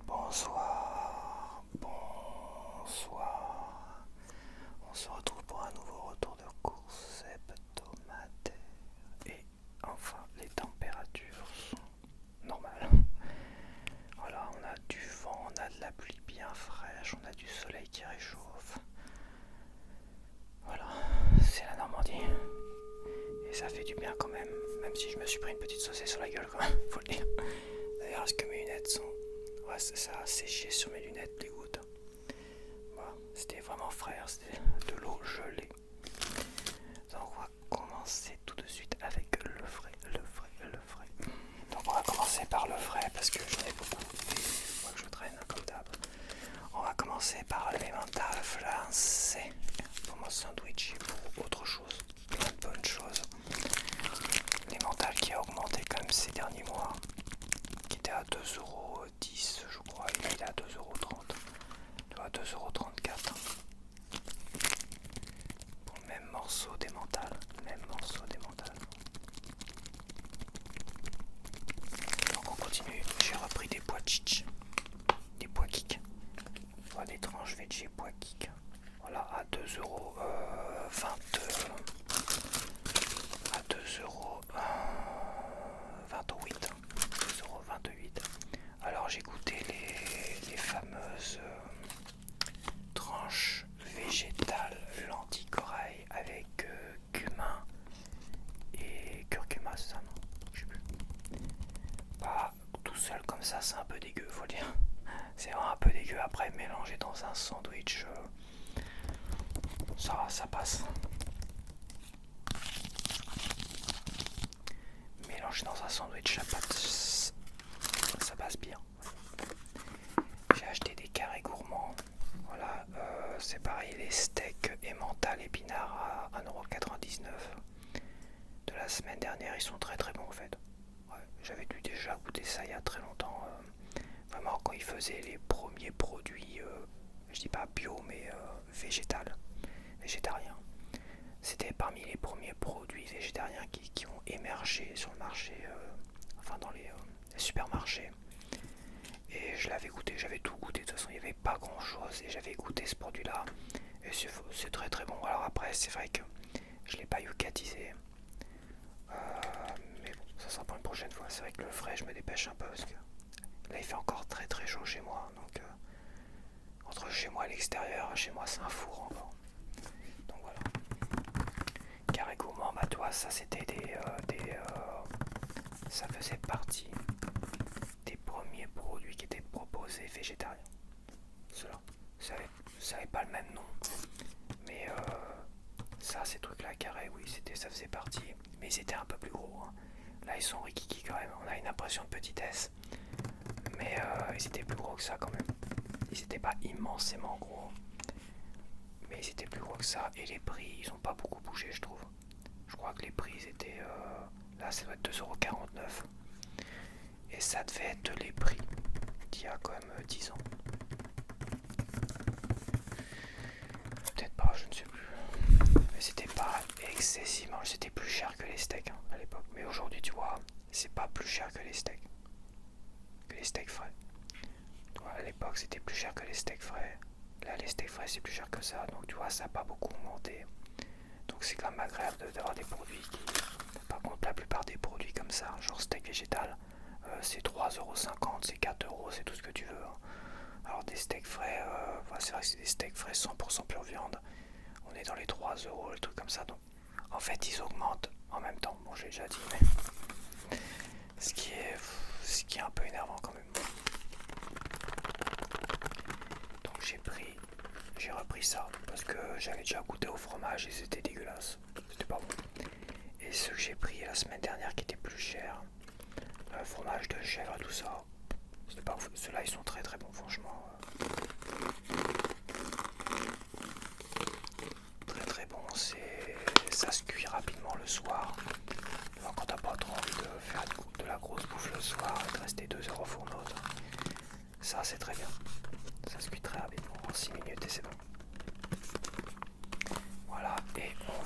Bonsoir, bonsoir. On se retrouve pour un nouveau retour de course hebdomadaire. Et enfin, les températures sont normales. Voilà, on a du vent, on a de la pluie bien fraîche, on a du soleil qui réchauffe. Voilà, c'est la Normandie. Et ça fait du bien quand même si je me suis pris une petite saucée sur la gueule quand même, faut le dire. D'ailleurs, est-ce que mes lunettes sont... Ouais, ça a séché sur mes lunettes, les gouttes. Voilà, c'était vraiment frais, c'était de l'eau gelée. Donc on va commencer tout de suite avec le frais. Donc on va commencer par le frais parce que j'en ai beaucoup. Moi que je traîne comme d'hab. On va commencer par l'emmental français. Pour mon sandwich et pour autre chose. Plein de bonnes choses. L'emmental qui a augmenté quand même ces derniers mois. Qui était à 2,10 € je crois. Et là il est à 2,30 €. Tu vois, 2,34 €. Pour le même morceau d'emmental. Donc on continue. J'ai repris des pois chiches. Des pois kik. Voilà, des tranches veggie pois kik. Voilà, à 2,20 €. À 2,28 €. Alors j'ai goûté les fameuses tranches végétales lentilles corail avec cumin et curcuma, c'est ça, non? Je sais plus. Bah, tout seul comme ça, c'est un peu dégueu, faut le dire. C'est vraiment un peu dégueu. Après, mélanger dans un sandwich, ça passe. Mélanger dans un sandwich, ça passe bien. J'ai acheté des carrés gourmands. Voilà, c'est pareil, les steaks emmental épinards à 1,99 € de la semaine dernière, ils sont très très bons en fait. Ouais, j'avais dû déjà goûter ça il y a très longtemps. Vraiment quand ils faisaient les premiers produits, je dis pas bio mais végétariens. C'était parmi les premiers produits végétariens qui ont émergé sur le marché, enfin dans les supermarchés. Et je l'avais goûté, j'avais tout goûté, de toute façon il n'y avait pas grand chose et j'avais goûté ce produit là et c'est très très bon. Alors après c'est vrai que je l'ai pas yucatisé, mais bon ça sera pour une prochaine fois. C'est vrai que le frais je me dépêche un peu parce que là il fait encore très très chaud chez moi, donc entre chez moi et l'extérieur, chez moi c'est un four encore. Donc voilà. Carré gourmand, bah toi ça c'était ça faisait partie des premiers produits qui étaient proposés végétariens. Cela, ça avait pas le même nom, mais ça, ces trucs-là, carré, oui, ça faisait partie, mais ils étaient un peu plus gros. Hein. Là, ils sont rikiki quand même. On a une impression de petitesse, mais ils étaient plus gros que ça quand même. Ils étaient pas immensément gros, mais ils étaient plus gros que ça. Et les prix, ils ont pas beaucoup bougé, je trouve. Je crois que les prix étaient là, ça doit être 2,49 €. Et ça devait être les prix d'il y a quand même 10 ans. Peut-être pas, je ne sais plus. Mais c'était pas excessivement, c'était plus cher que les steaks hein, à l'époque. Mais aujourd'hui, tu vois, c'est pas plus cher que les steaks. Que les steaks frais. Tu vois, à l'époque, c'était plus cher que les steaks frais. Là, les steaks frais, c'est plus cher que ça. Donc, tu vois, ça n'a pas beaucoup augmenté. Donc, c'est quand même agréable d'avoir des produits qui... Par contre, la plupart des produits comme ça, genre steak végétal, c'est 3,50 €, c'est 4 €, c'est tout ce que tu veux. Hein. Alors des steaks frais, c'est vrai que c'est des steaks frais 100% pure viande. On est dans les 3 €, les trucs comme ça. Donc, en fait, ils augmentent en même temps. Bon, j'ai déjà dit, mais ce qui est un peu énervant quand même. Donc j'ai repris ça parce que j'avais déjà goûté au fromage et c'était dégueulasse. C'était pas bon. Et ceux que j'ai pris la semaine dernière qui étaient plus chers, fromage de chèvre et tout ça, c'était pas ouf. Ceux-là ils sont très très bons franchement. Très très bon, ça se cuit rapidement le soir. Alors, quand t'as pas trop envie de faire de la grosse bouffe le soir et de rester 2 heures au fourneau, ça c'est très bien. Ça se cuit très rapidement, en 6 minutes et c'est bon. Voilà, et on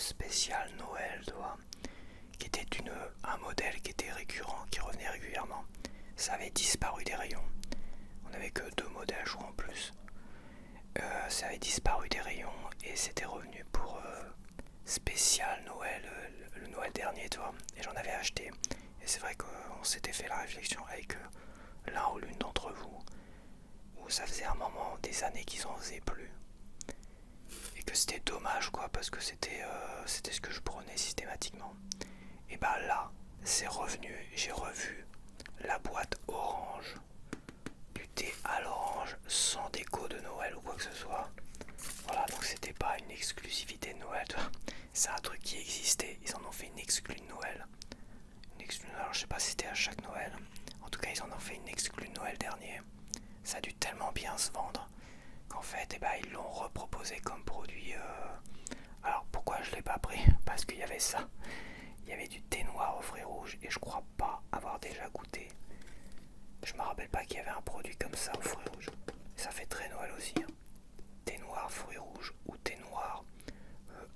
spécial Noël, tu vois, qui était un modèle qui était récurrent, qui revenait régulièrement. Ça avait disparu des rayons. On n'avait que 2 modèles, je crois, en plus. Ça avait disparu des rayons et c'était revenu pour spécial Noël, le Noël dernier, tu vois. Et j'en avais acheté. Et c'est vrai qu'on s'était fait la réflexion avec l'un ou l'une d'entre vous, où ça faisait un moment, des années qu'ils en faisaient plus. Et que c'était dommage, quoi, parce que c'était ce que je prenais systématiquement. Et bah là, c'est revenu, j'ai revu la boîte orange, du thé à l'orange, sans déco de Noël ou quoi que ce soit. Voilà, donc c'était pas une exclusivité de Noël, c'est un truc qui existait, ils en ont fait une exclue de Noël. Alors je sais pas si c'était à chaque Noël, en tout cas ils en ont fait une exclue de Noël dernier. Ça a dû tellement bien se vendre qu'en fait eh ben, ils l'ont reproposé comme produit. Alors pourquoi je l'ai pas pris? Parce qu'il y avait ça. Il y avait du thé noir aux fruits rouges et je crois pas avoir déjà goûté. Je me rappelle pas qu'il y avait un produit comme ça aux fruits rouges. Et ça fait très Noël aussi. Hein. Thé noir fruits rouges ou thé noir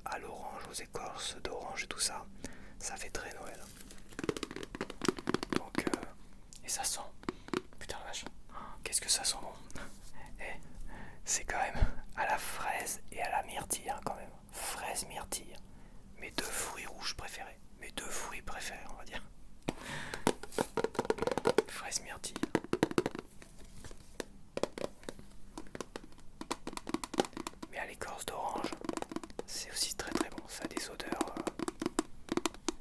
à l'orange, aux écorces d'orange et tout ça. Ça fait très Noël. Donc, et ça sent. Putain la vache. Qu'est-ce que ça sent bon. Et c'est quand même à la fraise et à la myrtille hein, quand même. Fraise, myrtille. Mes 2 fruits rouges préférés. Mes 2 fruits préférés on va dire. Fraise, myrtille. Mais à l'écorce d'orange, c'est aussi très très bon. Ça a des odeurs.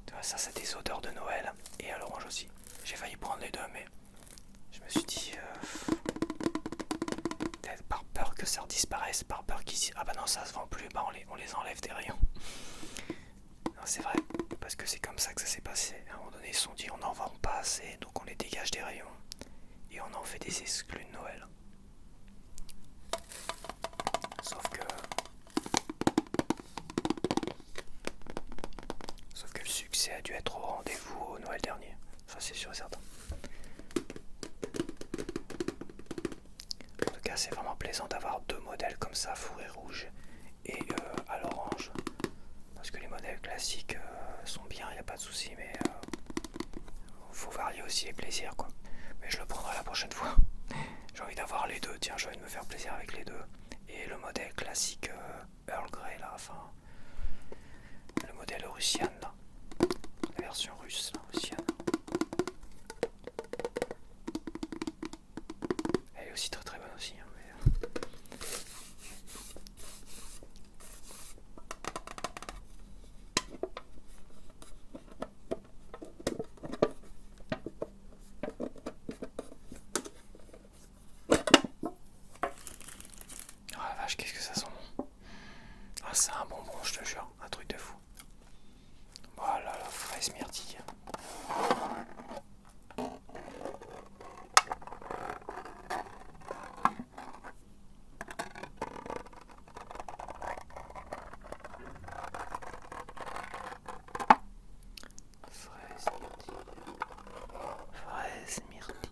Tu vois, ça a des odeurs de Noël. Et à l'orange aussi. J'ai failli prendre les 2 mais je me suis dit peut-être par peur que ça disparaisse, par peur qu'ils ah bah non ça se vend plus, bah on les enlève des rayons. Non c'est vrai, parce que c'est comme ça que ça s'est passé. À un moment donné ils se sont dit on n'en vend pas assez, donc on les dégage des rayons et on en fait des exclus de Noël. Sauf que le succès a dû être au rendez-vous au Noël dernier. Ça c'est sûr et certain. En tout cas c'est vraiment plaisant d'avoir 2 modèles comme ça, fourré rouge et à l'orange. Parce que les modèles classiques sont bien, il n'y a pas de souci, mais faut varier aussi les plaisirs quoi. Mais je le prendrai la prochaine fois. J'ai envie d'avoir les 2, tiens j'ai envie de me faire plaisir avec les 2. Et le modèle classique Earl Grey là, enfin le modèle russian là. La version russe là, russienne. Elle est aussi très très bonne aussi. Hein, mais... Oh la vache, qu'est-ce que ça sent bon. Ah c'est un bonbon, je te jure, un truc de fou. Voilà la fraise myrtille. Fraise myrtille.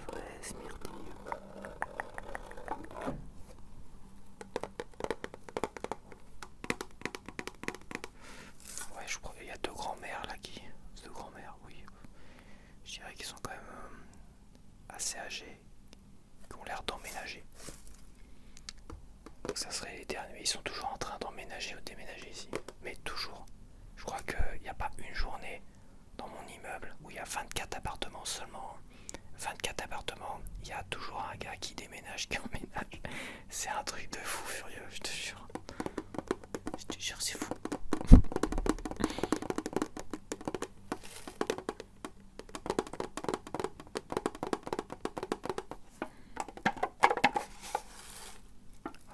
Fraise myrtille. Ouais, je crois qu'il y a 2 grands-mères là qui... 2 grands-mères, oui. Je dirais qu'ils sont quand même assez âgés, qui ont l'air d'emménager. Donc ça serait les derniers. Ils sont toujours en train d'emménager ou de déménager ici. Mais toujours. Je crois qu'il n'y a pas une journée dans mon immeuble où il y a 24 appartements seulement. 24 appartements, il y a toujours un gars qui déménage, qui emménage. C'est un truc de fou furieux, je te jure. Je te jure, c'est fou.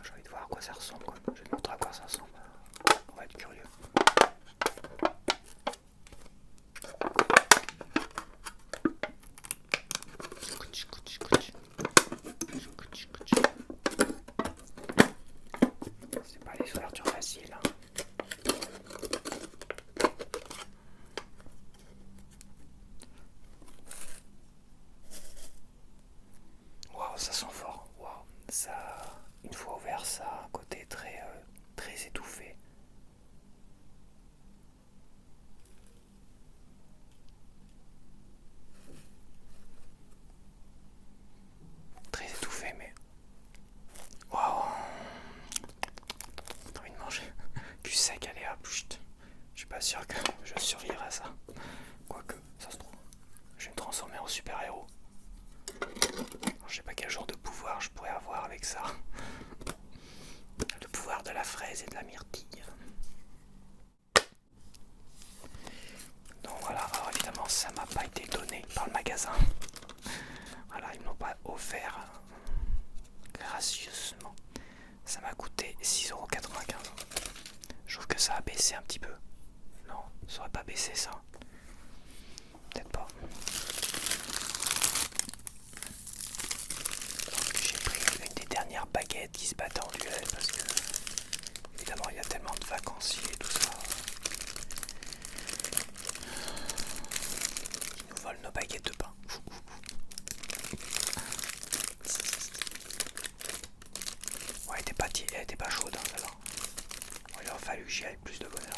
J'ai envie de voir à quoi ça ressemble, quoi. Je vais te montrer à quoi ça ressemble. On va être curieux. C'est pas les ouvertures faciles. Hein. Waouh, ça sent fort. Waouh, ça, une fois ouvert, ça a un côté très, très étouffé. pouvoir je pourrais avoir avec ça. Le pouvoir de la fraise et de la myrtille. Donc voilà, alors évidemment ça m'a pas été donné par le magasin. Voilà, ils ne m'ont pas offert gracieusement. Ça m'a coûté 6,95€. Je trouve que ça a baissé un petit peu. Non, ça aurait pas baissé ça. Peut-être pas. J'ai pris une des dernières baguettes qui se battent en duel parce que évidemment il y a tellement de vacanciers et tout ça qui nous volent nos baguettes de pain. Ouais, elle était pas chaude hein, alors. Il aurait fallu que j'y aille plus de bonheur.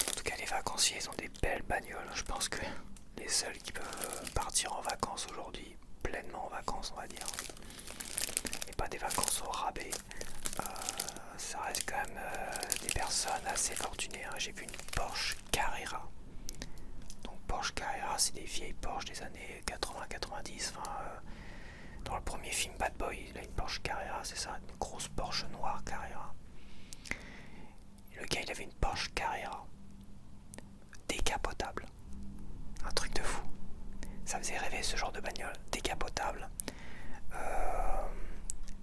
En tout cas les vacanciers ils ont des belles bagnoles. Je pense que les seuls qui peuvent partir en vacances aujourd'hui, pleinement en vacances on va dire, et pas des vacances au rabais, ça reste quand même des personnes assez fortunées hein. J'ai vu une Porsche Carrera. Donc Porsche Carrera c'est des vieilles Porsche des années 80-90. Dans le premier film Bad Boy il a une Porsche Carrera, c'est ça, une grosse Porsche noire Carrera. Et le gars il avait une Porsche Carrera décapotable. Un truc de fou. Ça faisait rêver ce genre de bagnole décapotable.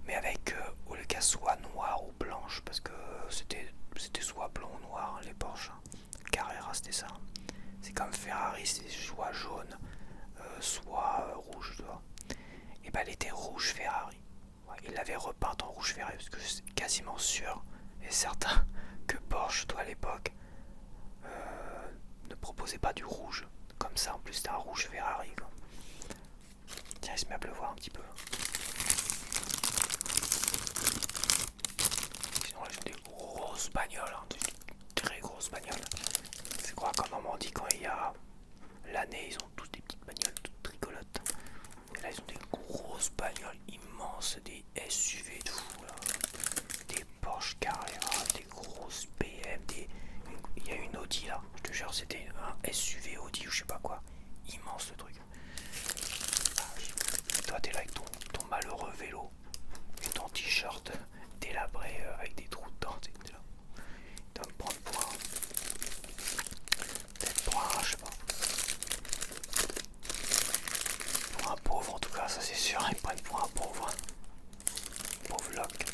Mais avec au lieu qu'elle soit noire ou blanche, parce que c'était soit blond ou noir les Porsche. Carrera c'était ça. C'est comme Ferrari, c'était soit jaune, soit rouge, tu vois. Et ben elle était rouge Ferrari. Ouais, il l'avait repeinte en rouge Ferrari parce que c'est quasiment sûr et certain que Porsche, toi à l'époque, ne proposait pas du rouge. Comme ça, en plus c'était un rouge Ferrari quoi. Tiens, il se met à pleuvoir un petit peu. Sinon, elles ont des grosses bagnoles, hein, des très grosses bagnoles. C'est quoi qu'en Normandie, quand il y a l'année, ils ont tous des petites bagnoles toutes rigolotes. Et là, ils ont des grosses bagnoles immenses, des SUV de fou, là. Des Porsche Carrera, des grosses BM, il y a une Audi là, je te jure, c'était un SUV Audi ou je sais pas quoi. Immense le truc. Toi t'es là avec ton malheureux vélo et ton t-shirt délabré avec des trous dedans, t'es là. Tu vas me prendre peut-être pour un, je sais pas, pour un pauvre en tout cas, ça c'est sûr, ils me prennent pour un pauvre loc.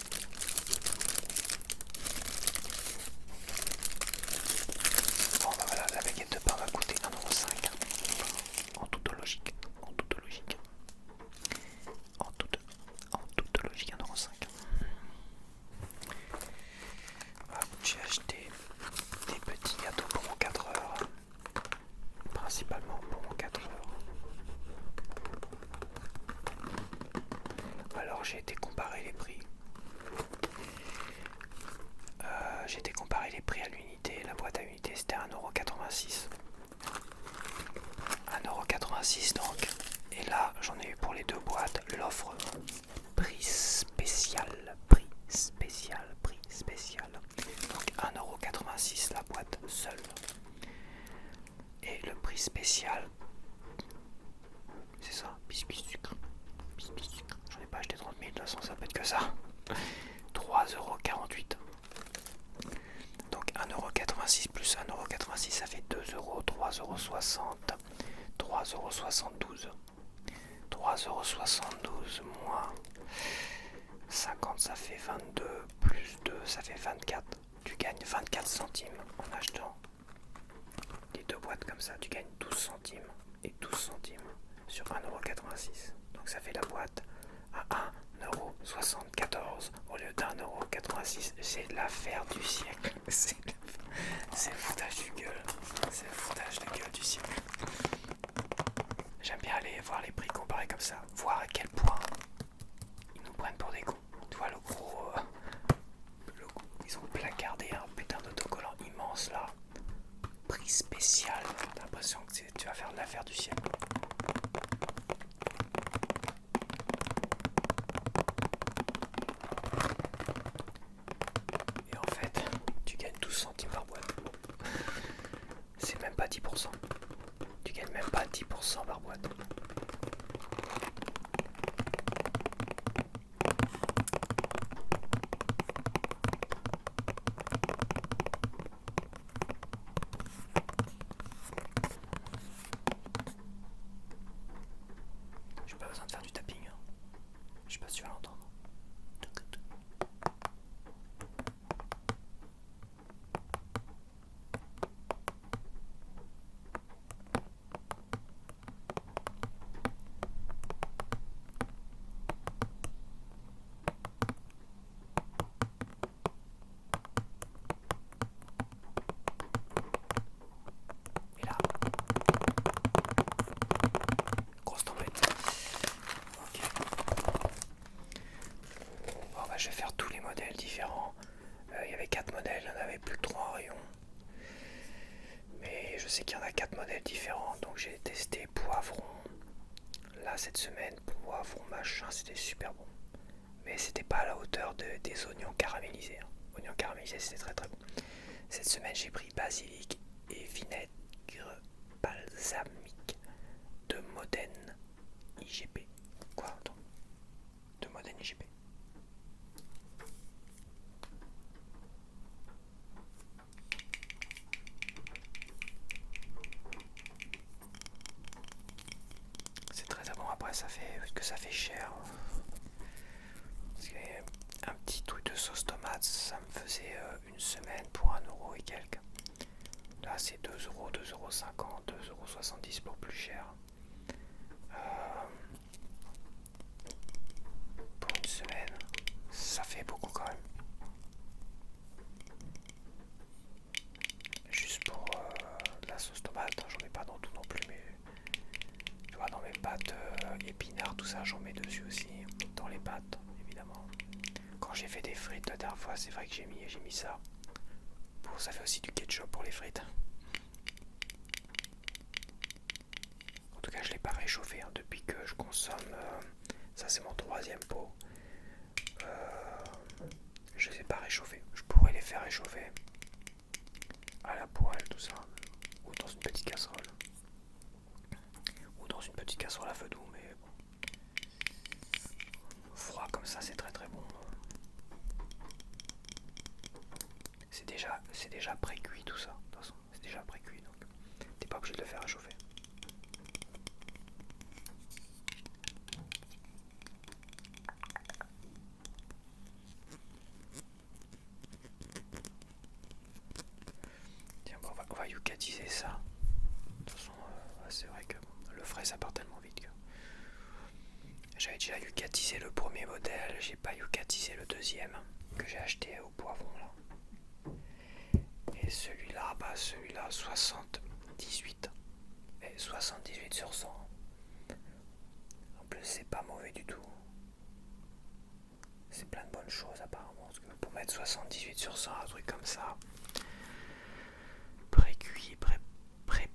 Bon bah voilà, la baguette de pain va coûter 1,05€. En toute logique. En toute logique, 1,05€. Voilà, j'ai acheté des petits gâteaux pour mon 4 heures. Principalement pour mon 4 heures. Alors j'ai été comparer les prix. À l'unité. La boîte à unité c'était 1,86€. 1,86€ donc. Et là j'en ai eu pour les deux boîtes l'offre prix spécial. Donc 1,86€ la boîte seule. Et le prix spécial, c'est ça, biscuit sucre. J'en ai pas acheté 30 000, de toute façon ça peut être que ça. 3,48€. Donc 1,86€ plus 1,86€ ça fait 2€, 3,60€, 3,72€. 3,72€ moins 50 ça fait 22, plus 2 ça fait 24. Tu gagnes 24 centimes en achetant les deux boîtes comme ça. Tu gagnes 12 centimes et 12 centimes sur 1,86€. Donc ça fait la boîte à 1,74€ au lieu d'1,86€. C'est l'affaire du siècle. C'est le foutage du gueule. C'est le foutage de gueule du siècle. J'aime bien aller voir les prix comparés comme ça, voir à quel point ils nous prennent pour des cons. Tu vois le gros, ils ont placardé un putain d'autocollant immense là. Prix spécial. T'as l'impression que tu vas faire de l'affaire du siècle. même pas 10%. Tu gagnes même pas 10% par boîte. J'ai pas besoin de faire du tapping. Hein. Je sais pas si tu vas l'entendre. Et là, grosse tempête. Ok. Bon, bah, je vais faire tous les modèles différents. Il y avait 4 modèles, il n'y en avait plus que 3 en rayon. Mais je sais qu'il y en a 4 modèles différents, donc j'ai testé poivron. Là, cette semaine, poivron machin, c'était super bon. Mais c'était pas à la hauteur des oignons caramélisés. Hein. Oignons caramélisés, c'était très très bon. Cette semaine, j'ai pris basilic et vinaigre balsamique de Modène IGP. Quoi, attends. De Modène IGP. C'est très bon. Après, ça fait cher. Parce que un petit truc de sauce tomate, ça me faisait une semaine pour 1€ et quelques. Là, c'est 2€, 2,50€, 2,70€ pour plus cher. Pour une semaine, ça fait beaucoup quand même. Juste pour la sauce tomate, j'en mets pas dans tout non plus, mais tu vois, dans mes pâtes épinards, tout ça, j'en mets dessus aussi. Dans les pâtes, évidemment. Quand j'ai fait des frites la dernière fois, c'est vrai que j'ai mis ça. Bon, ça fait aussi du ketchup pour les frites. En tout cas, je l'ai pas réchauffé hein, depuis que je consomme. Ça, c'est mon 3e pot. Je les ai pas réchauffés. Je pourrais les faire réchauffer à la poêle, tout ça, ou dans une petite casserole, ou dans une petite casserole à feu doux, mais bon. Froid comme ça, c'est très très bon. C'est déjà pré-cuit tout ça. De toute façon, c'est déjà pré-cuit, donc t'es pas obligé de le faire réchauffer. Tiens, bon, on va yucatiser ça. De toute façon, c'est vrai que le frais ça part tellement vite que... J'avais déjà yucatisé le premier modèle, j'ai pas yucatisé le deuxième que j'ai acheté au poivron là. Et celui-là, 78. Et 78 sur 100. En plus, c'est pas mauvais du tout. C'est plein de bonnes choses apparemment. Parce que pour mettre 78 sur 100, un truc comme ça, pré-cuit, préparé.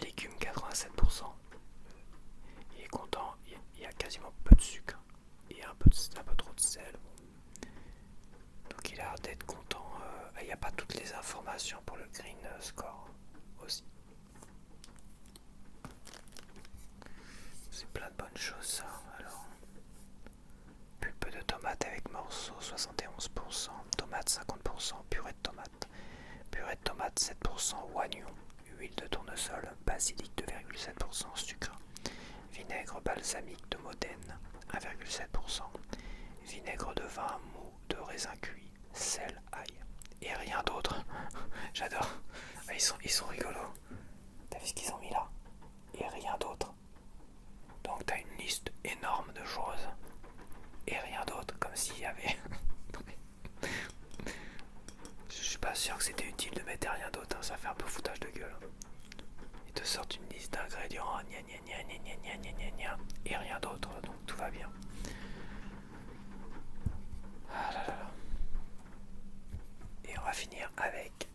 Légumes 87%. Il est content, il y a quasiment peu de sucre. Il y a un peu trop de sel. Donc il a l'air d'être content. Il n'y a pas toutes les informations pour le green score aussi. C'est plein de bonnes choses ça. Alors, pulpe de tomate avec morceaux 71%, tomate 50%, purée de tomate 7%, oignon, huile de tournesol, basilic 2,7%, sucre, vinaigre balsamique de Modène 1,7%, vinaigre de vin mou de raisin cuit, sel, ail et rien d'autre. J'adore. Ils sont rigolos. T'as vu ce qu'ils ont mis là? Et rien d'autre. Donc t'as une liste énorme de choses et rien d'autre, comme s'il y avait. Je suis pas sûr que c'était utile de mettre rien d'autre, hein. Ça fait un peu foutage de gueule. Ils te sortent une liste d'ingrédients, et rien d'autre, donc tout va bien. Ah là là là. Et on va finir avec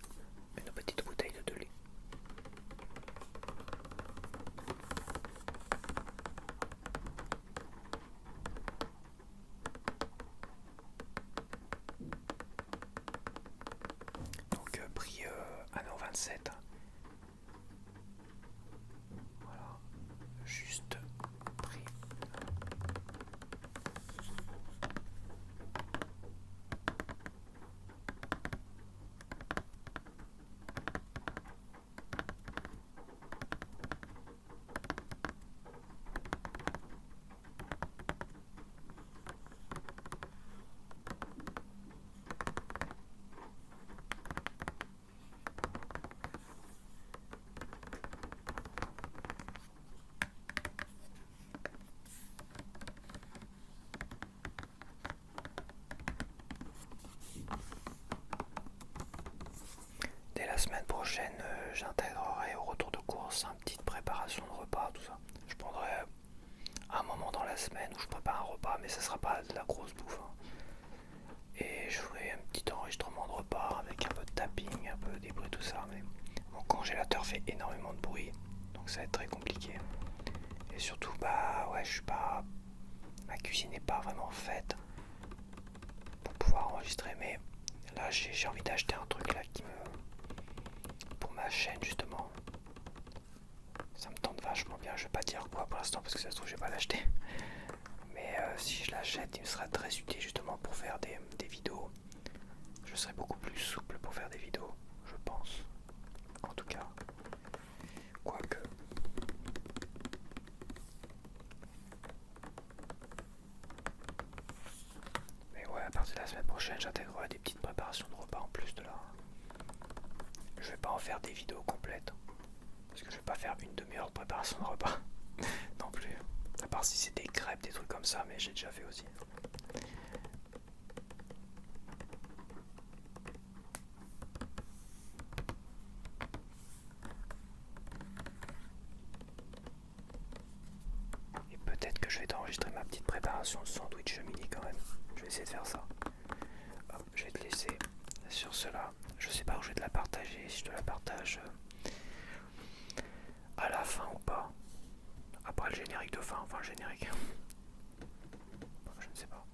une petite bouteille de lait. Donc 27. Voilà, juste pris. Dès la semaine prochaine, j'intégrerai au retour de course une petite préparation de repas, tout ça. Je prendrai un moment dans la semaine où je prépare un repas, mais ça sera pas de la grosse bouffe. Hein. Et je ferai un petit enregistrement de repas avec un peu de tapping, un peu des bruits, tout ça. Mais mon congélateur fait énormément de bruit, donc ça va être très compliqué. Et surtout, bah ouais, je suis pas. Ma cuisine n'est pas vraiment faite pour pouvoir enregistrer, mais là j'ai envie d'acheter un truc là qui me. Pour ma chaîne justement. Ça me tente vachement bien, je vais pas dire quoi pour l'instant parce que ça se trouve je vais pas l'acheter. Mais si je l'achète, il me sera très utile justement pour faire des vidéos. Je serai beaucoup plus souple pour faire des vidéos, je pense. En tout cas. Quoique. Mais ouais, à partir de la semaine prochaine, j'intégrerai des petites préparations de repas en plus de là. Je vais pas en faire des vidéos complètes. Parce que je vais pas faire une demi-heure de préparation de repas. Non plus. À part si c'est des crêpes, des trucs comme ça, mais j'ai déjà fait aussi. Et peut-être que je vais t'enregistrer ma petite préparation de sandwich mini quand même. Je vais essayer de faire ça. Hop, je vais te laisser sur cela. Je sais pas où je vais te la partager, si je te la partage à la fin ou pas. Après le générique de fin, enfin le générique. Je ne sais pas.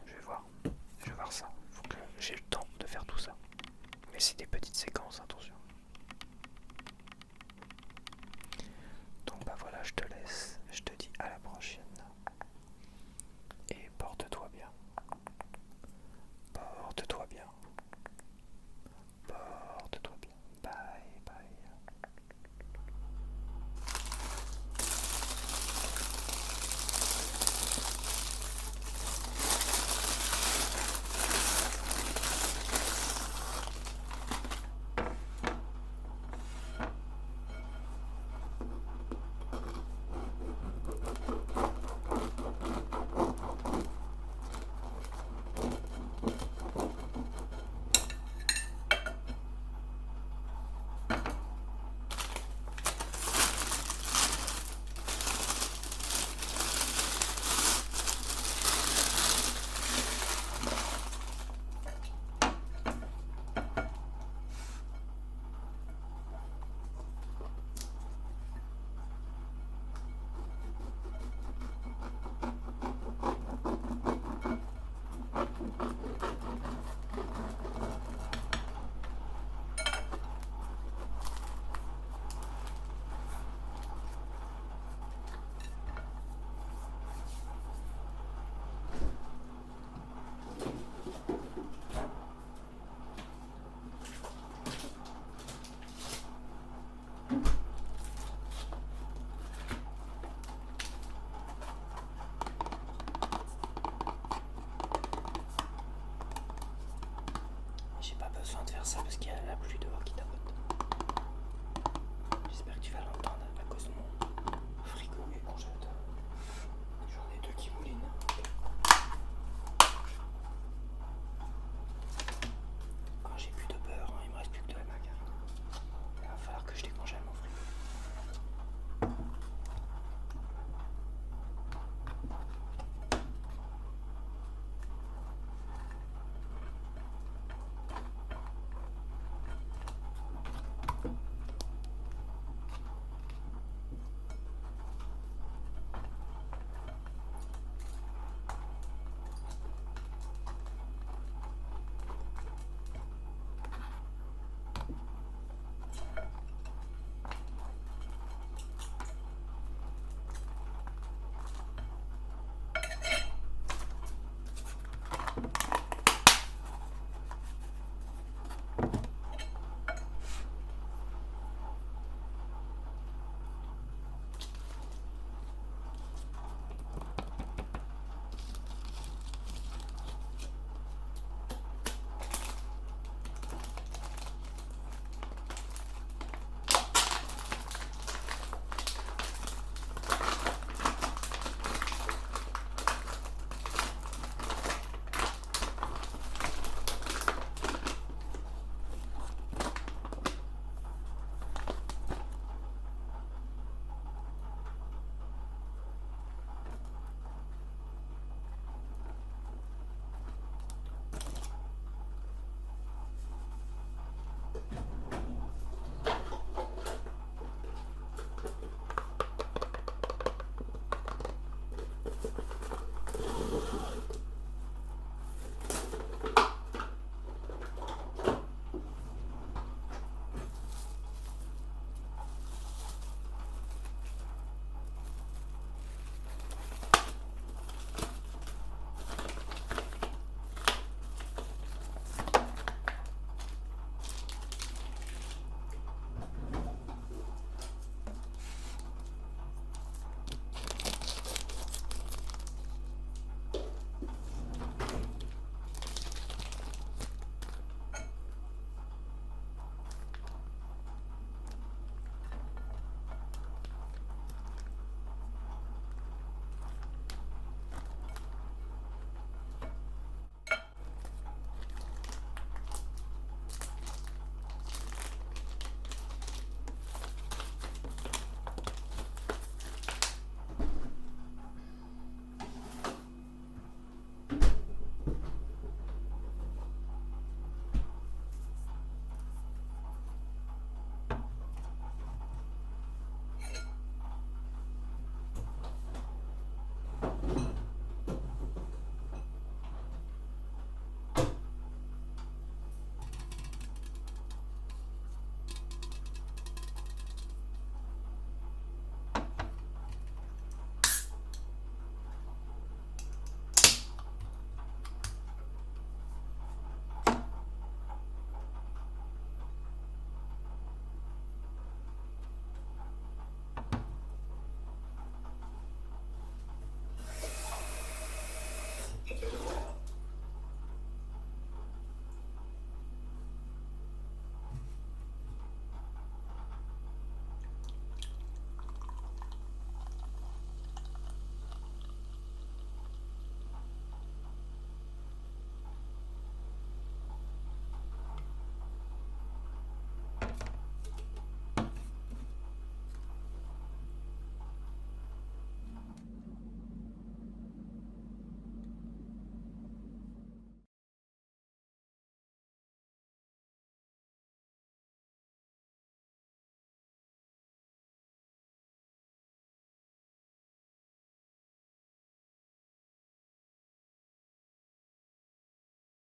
Je vais voir. Je vais voir ça. Faut que j'ai le temps de faire tout ça. Mais c'est des